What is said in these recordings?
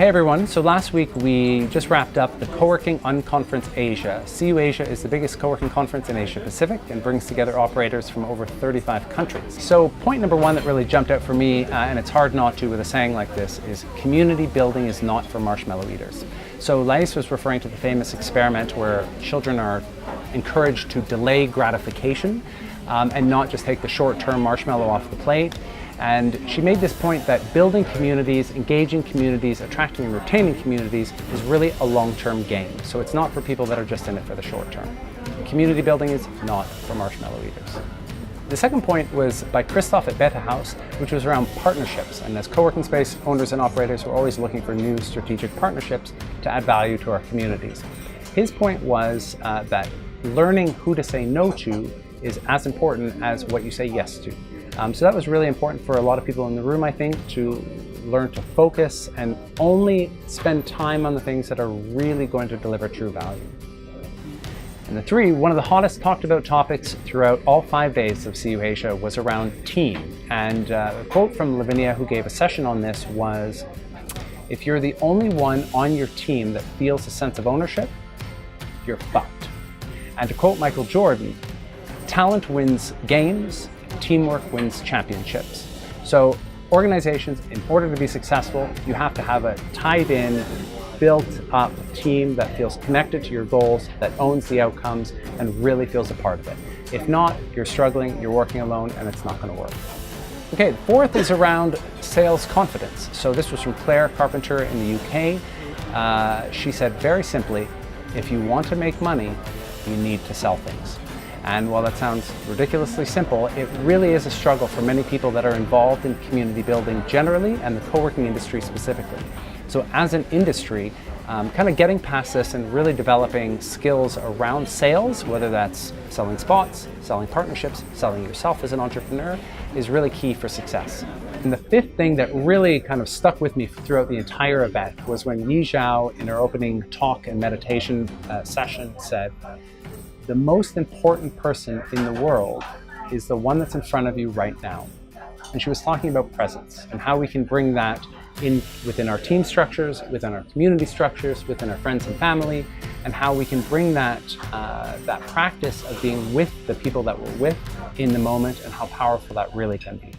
Hey everyone, so last week we just wrapped up the Coworking Unconference Asia. CU Asia is the biggest co-working conference in Asia Pacific and brings together operators from over 35 countries. So point number one that really jumped out for me, and it's hard not to with a saying like this, is community building is not for marshmallow eaters. So Lais was referring to the famous experiment where children are encouraged to delay gratification and not just take the short-term marshmallow off the plate. And she made this point that building communities, engaging communities, attracting and retaining communities is really a long-term game. So it's not for people that are just in it for the short term. Community building is not for marshmallow eaters. The second point was by Christoph at Beta House, which was around partnerships. And as co-working space owners and operators, we're always looking for new strategic partnerships to add value to our communities. His point was that learning who to say no to is as important as what you say yes to. So that was really important for a lot of people in the room, I think, to learn to focus and only spend time on the things that are really going to deliver true value. And the three, one of the hottest talked about topics throughout all 5 days of CU Asia was around team. And a quote from Lavinia, who gave a session on this, was, "If you're the only one on your team that feels a sense of ownership, you're fucked." And to quote Michael Jordan, "Talent wins games, teamwork wins championships." So organizations, in order to be successful, you have to have a tied-in, built-up team that feels connected to your goals, that owns the outcomes, and really feels a part of it. If not, you're struggling, you're working alone, and it's not going to work. Okay, the fourth is around sales confidence. So this was from Claire Carpenter in the UK. She said very simply, if you want to make money, you need to sell things. And while that sounds ridiculously simple, it really is a struggle for many people that are involved in community building generally and the co-working industry specifically. So as an industry, kind of getting past this and really developing skills around sales, whether that's selling spots, selling partnerships, selling yourself as an entrepreneur, is really key for success. And the fifth thing that really kind of stuck with me throughout the entire event was when Yi Zhao, in her opening talk and meditation session, said, "The most important person in the world is the one that's in front of you right now." And she was talking about presence and how we can bring that in within our team structures, within our community structures, within our friends and family, and how we can bring that practice of being with the people that we're with in the moment, and how powerful that really can be.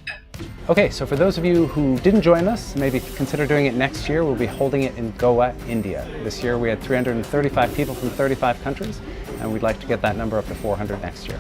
Okay, so for those of you who didn't join us, maybe consider doing it next year. We'll be holding it in Goa, India. This year we had 335 people from 35 countries, and we'd like to get that number up to 400 next year.